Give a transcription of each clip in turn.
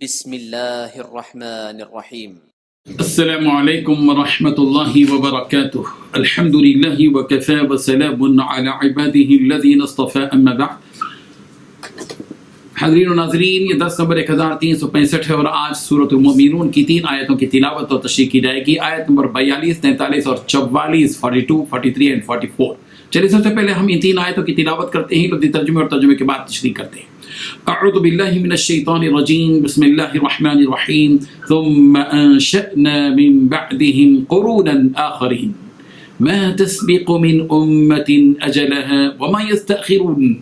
بسم اللہ الرحمن الرحیم۔ السلام علیکم ورحمۃ اللہ وبرکاتہ۔ الحمد للہ وکفی وسلام علی عباده الذین اصطفى، اما بعد۔ حاضرین و ناظرین، یہ درس نمبر 1365 ہے اور آج سورۃ المؤمنون کی 3 آیتوں کی تلاوت اور تشریح کی جائے گی۔ آیت نمبر 42، 43 اور 44، 42، 43 اور 44۔ چلیے سب سے پہلے ہم ان 3 آیتوں کی تلاوت کرتے ہیں، لفظی ترجمے اور ترجمے کے بعد تشریح کرتے ہیں۔ اعوذ باللہ من الشیطان الرجیم، بسم اللہ الرحمن الرحیم۔ ثم انشأنا من بعدهم قرونا آخرین ما تسبق من أمة أجلها وما يستأخرون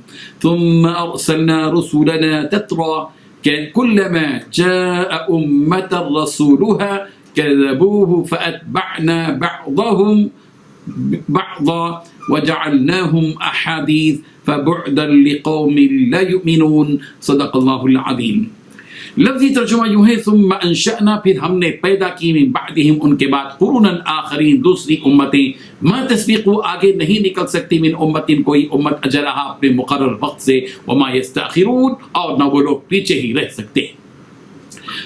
ثم أرسلنا رسلنا تترى كلما جاء أمة رسولها كذبوه فأتبعنا بعضهم بعضا وجعلناهم أحاديث فبعدا لقوم لا يؤمنون۔ صدق اللہ العظیم۔ لفظی ترجمہ یوں ہے، ثم انشأنا، پھر ہم نے پیدا کی، من بعدہم، ان کے بعد، قرونا آخرین، دوسری امتیں، ما تسبق، آگے نہیں نکل سکتی، من امت، کوئی امت، اجلہا، اپنے مقرر وقت سے، وما یستأخرون، اور نہ وہ لوگ پیچھے ہی رہ سکتے۔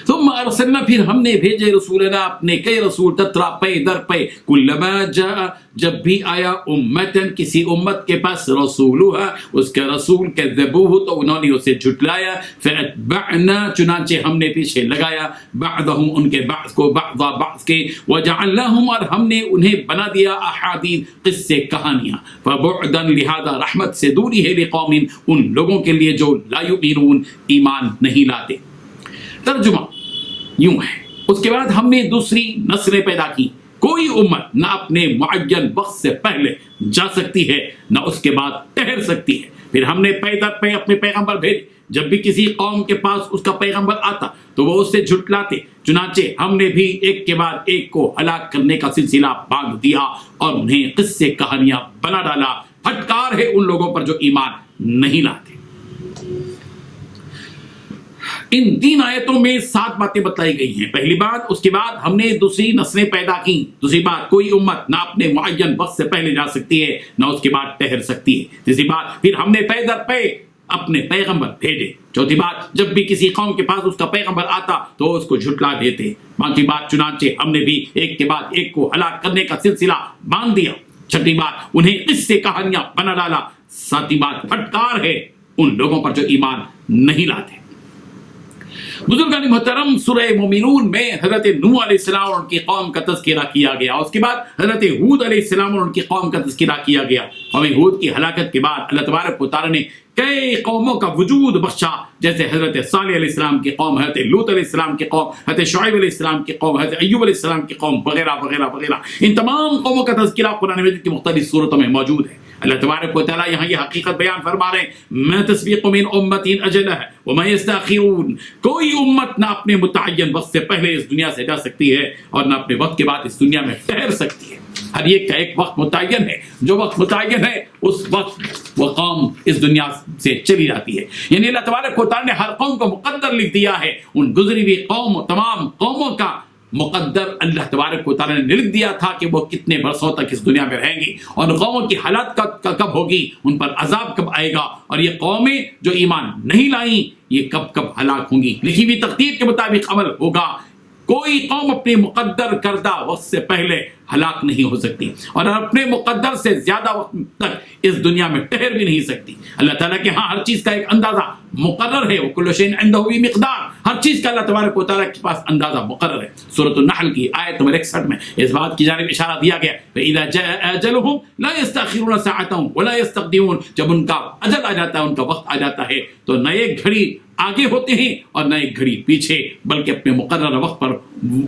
ثم ارسلنا، پھر ہم نے بھیجے، رسولنا، اپنے کئی رسول، تترا، پے در پے، کلما جاء، جب بھی آیا، امتن، کسی امت کے پاس، رسولها، اس کا رسول، کذبوه، تو انہوں نے اسے جھٹلایا، فاتبعنا، چنانچہ ہم نے پیچھے لگایا، بعضهم، ان کے بعض کو، بعضا، بعض کے، وجعلناهم، اور ہم نے انہیں بنا دیا، احادیث، قصے، کہانیاں، فبعدا، لہذا رحمت سے دوری ہے، لقوم، ان لوگوں کے لیے جو لا یؤمنون، ایمان نہیں لاتے۔ ترجمہ یوں ہے، اس کے بعد ہم نے دوسری نسلیں پیدا کی، کوئی امت نہ اپنے معین وقت سے پہلے جا سکتی ہے نہ اس کے بعد ٹھہر سکتی ہے۔ پھر ہم نے پے در پے اپنے پیغمبر بھیجے، جب بھی کسی قوم کے پاس اس کا پیغمبر آتا تو وہ اس سے جھٹلاتے، چنانچہ ہم نے بھی ایک کے بعد ایک کو ہلاک کرنے کا سلسلہ باندھ دیا اور انہیں قصے، کہانیاں بنا ڈالا۔ پھٹکار ہے ان لوگوں پر جو ایمان نہیں لاتے۔ ان 3 آیتوں میں 7 باتیں بتلائی گئی ہیں۔ پہلی بات، اس کے بعد ہم نے دوسری نسلیں پیدا کی۔ دوسری بات، کوئی امت نہ اپنے معین وقت سے پہلے جا سکتی ہے نہ اس کے بعد ٹھہر سکتی ہے۔ تیسری بات، پھر ہم نے پے در پے اپنے پیغمبر بھیجے۔ چوتھی بات، جب بھی کسی قوم کے پاس اس کا پیغمبر آتا تو اس کو جھٹلا دیتے۔ پانچویں بات، چنانچہ ہم نے بھی ایک کے بعد ایک کو ہلاک کرنے کا سلسلہ باندھ دیا۔ چھٹی بات، انہیں قصے، کہانیاں بنا ڈالا۔ ساتویں بات، پھٹکار ہے ان لوگوں پر جو ایمان نہیں لاتے۔ بزرگان محترم، سورہ مومنون میں حضرت نوح علیہ السلام اور ان کی قوم کا تذکرہ کیا گیا، اس کے بعد حضرت ہود علیہ السلام اور ان کی قوم کا تذکرہ کیا گیا۔ قوم ہود کی ہلاکت کے بعد اللہ تبارک و تعالی نے کئی قوموں کا وجود بخشا، جیسے حضرت صالح علیہ السلام کی قوم، حضرت لوط علیہ السلام کی قوم، حضرت شعیب علیہ السلام کی قوم، حضرت ایوب علیہ السلام کی قوم، وغیرہ وغیرہ وغیرہ۔ ان تمام قوموں کا تذکرہ قرآن مجید کی مختلف صورتوں میں موجود ہے۔ اللہ تبارک و تعالیٰ یہاں یہ حقیقت بیان فرما رہے ہیں، ما تسبق من امت اجلها وما يستأخرون، کوئی امت نہ اپنے متعین وقت سے پہلے اس دنیا سے جا سکتی ہے اور نہ اپنے وقت کے بعد اس دنیا میں ٹھہر سکتی ہے۔ ہر ایک کا ایک وقت متعین ہے، جو وقت متعین ہے اس وقت وہ قوم اس دنیا سے چلی جاتی ہے۔ یعنی اللہ تبارک و تعالیٰ نے ہر قوم کو مقدر لکھ دیا ہے، ان گزری ہوئی قوم، تمام قوموں کا مقدر اللہ تبارک و تعالیٰ نے لکھ دیا تھا کہ وہ کتنے برسوں تک اس دنیا میں رہیں گی اور قوموں کی حالت کب ہوگی، ان پر عذاب کب آئے گا، اور یہ قومیں جو ایمان نہیں لائیں یہ کب ہلاک ہوں گی۔ لکھی ہوئی تقدیر کے مطابق عمل ہوگا۔ کوئی قوم اپنی مقدر کردہ وقت سے پہلے ہلاک نہیں ہو سکتی اور اپنے مقدر سے زیادہ وقت تک اس دنیا میں ٹھہر بھی نہیں سکتی۔ اللہ تعالیٰ کے ہاں ہر چیز کا ایک اندازہ مقرر ہے، وَكُلُّ شَيْءٍ عِندَهُ بِمِقْدَارٍ، ہر چیز کا اللہ تبارک و تعالیٰ کے پاس اندازہ مقرر ہے۔ سورۃ النحل کی آیت نمبر 61 میں اس بات کی جانب اشارہ دیا گیا، فَإِذَا جَاءَ أَجَلُهُمْ لَا يَسْتَأْخِرُونَ سَاعَةً وَلَا يَسْتَقْدِمُونَ، جب ان کا اجل آ جاتا ہے، ان کا وقت آ جاتا ہے تو نہ ایک گھڑی آگے ہوتے ہیں اور نہ ایک گھڑی پیچھے، بلکہ اپنے مقررہ وقت پر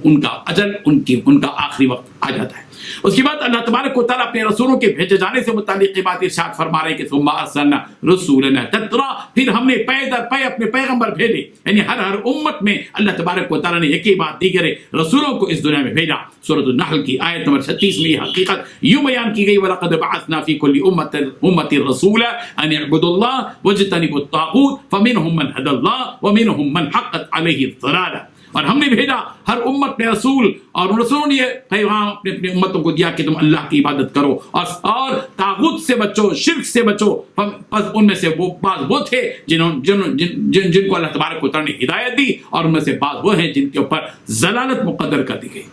ان کا اجل، ان کا آخری وقت آ جاتا ہے۔ اس کے بعد اللہ تبارک و تعالیٰ اپنے رسولوں کے بھیجے جانے سے متعلق یہ بات ارشاد فرما رہے ہیں کہ ثم ارسلنا رسولنا تترا، پھر ہم نے پے در پے اپنے پیغمبر بھیجے۔ یعنی ہر امت میں اللہ تبارک و تعالیٰ نے ایک ہی بات دیگر رسولوں کو اس دنیا میں بھیجا۔ سورۃ النحل کی آیت نمبر 36 میں یہ حقیقت یوں بیان کی گئی، وَلَقَدْ بَعَثْنَا فِي كُلِّ أُمَّةٍ رَسُولًا أَنِ اعْبُدُوا اللَّهَ وَاجْتَنِبُوا الطَّاغُوتَ فَمِنْهُم مَّنْ هَدَى اللَّهُ وَمِنْهُم مَّنْ حَقَّتْ عَلَيْهِ الضَّلَالَةُ، اور ہم نے بھیجا ہر امت میں رسول، اور رسولوں نے یہ پیغام اپنے اپنی امتوں کو دیا کہ تم اللہ کی عبادت کرو اور طاغوت سے بچو، شرک سے بچو۔ پس ان میں سے وہ بعض وہ تھے جن کو اللہ تبارک و تعالی نے ہدایت دی، اور ان میں سے بعض وہ ہیں جن کے اوپر ضلالت مقدر کر دی گئی۔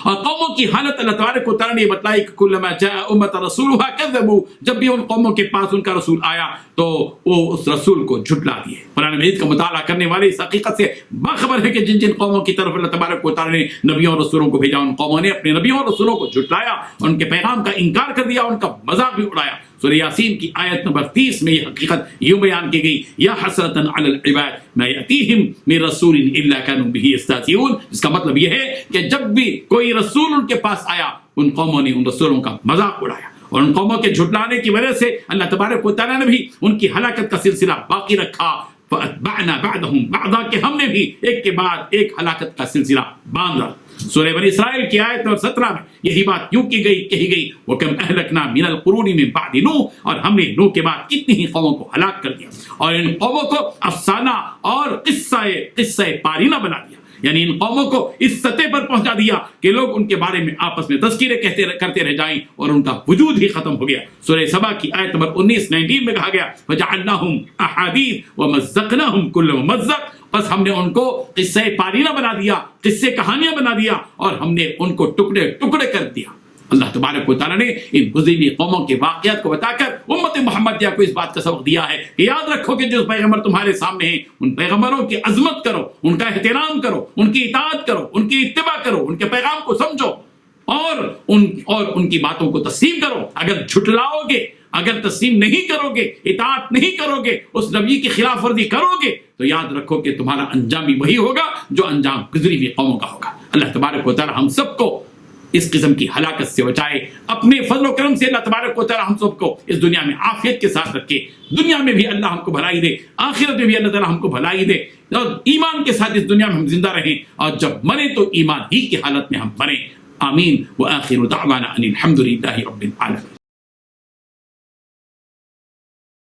اور قوموں کی حالت اللہ تبارک و تعالی نے بتلائی کہ کلما جاء امۃ رسولھا کذبوا، جب بھی ان قوموں کے پاس ان کا رسول آیا تو وہ اس رسول کو جھٹلا دیے۔ قرآن مجید کا مطالعہ کرنے والے اس حقیقت سے باخبر ہے کہ جن جن قوموں کی طرف اللہ تبارک و تعالی نے نبیوں اور رسولوں کو بھیجا، ان قوموں نے اپنے نبیوں اور رسولوں کو جھٹلایا، ان کے پیغام کا انکار کر دیا، ان کا مذاق بھی اڑایا۔ سورہ یاسین کی آیت نمبر 30 میں یہ حقیقت یوں بیان کی گئی، یا حسرتاً علی العباد ما یأتیہم من رسول الا کانوا بہ یستہزئون۔ اس کا مطلب یہ ہے کہ جب بھی کوئی رسول ان کے پاس آیا، ان قوموں نے ان رسولوں کا مذاق اڑایا، اور ان قوموں کے جھٹلانے کی وجہ سے اللہ تبارک و تعالیٰ نے بھی ان کی ہلاکت کا سلسلہ باقی رکھا۔ فأتبعنا بعدهم بعضا، کہ ہم نے بھی ایک کے بعد ایک ہلاکت کا سلسلہ باندھا۔ سورہ بنی اسرائیل کی آیت نمبر 17 میں یہی بات یوں کہی گئی وَكَمْ أَهْلَكْنَا مِنَ الْقُرُونِ مِنْ بَعْدِ نوح، اور ہم نے نوح کے بعد کتنی ہی قوموں کو ہلاک کر دیا، اور ان قوموں کو افسانہ اور قصہ پارینہ بنا دیا، یعنی ان قوموں کو اس سطح پر پہنچا دیا کہ لوگ ان کے بارے میں آپس میں تذکرے کرتے رہ جائیں اور ان کا وجود ہی ختم ہو گیا۔ سورہ سبا کی آیت نمبر 19 میں کہا گیا وَجَعَلْنَاهُمْ أَحَادِيثَ وَمَزَّقْنَاهُمْ كُلَّ مُمَزَّقٍ، بس ہم نے ان کو قصہ پارینہ بنا دیا، قصے کہانیاں بنا دیا، اور ہم نے ان کو ٹکڑے ٹکڑے کر دیا۔ اللہ تبارک و تعالیٰ نے ان گزری ہوئی قوموں کے واقعات کو بتا کر امت محمدیہ کو اس بات کا سبق دیا ہے کہ یاد رکھو کہ جو پیغمبر تمہارے سامنے ہیں، ان پیغمبروں کی عظمت کرو، ان کا احترام کرو، ان کی اطاعت کرو، ان کی اتباع کرو، ان کے پیغام کو سمجھو، اور ان کی باتوں کو تسلیم کرو۔ اگر جھٹلاؤ گے، اگر تسلیم نہیں کرو گے، اطاعت نہیں کرو گے، اس نبی کی خلاف ورزی کرو گے، تو یاد رکھو کہ تمہارا انجام بھی وہی ہوگا جو انجام گزری ہوئی قوموں کا ہوگا۔ اللہ تبارک و تعالی ہم سب کو اس قسم کی ہلاکت سے بچائے، اپنے فضل و کرم سے اللہ تبارک و تعالی ہم سب کو اس دنیا میں عافیت کے ساتھ رکھے، دنیا میں بھی اللہ ہم کو بھلائی دے، آخرت میں بھی اللہ تعالی ہم کو بھلائی دے، اور ایمان کے ساتھ اس دنیا میں ہم زندہ رہیں، اور جب مریں تو ایمان ہی کی حالت میں ہم مریں۔ آمین۔ وآخر دعوانا ان الحمد للہ رب العالمین۔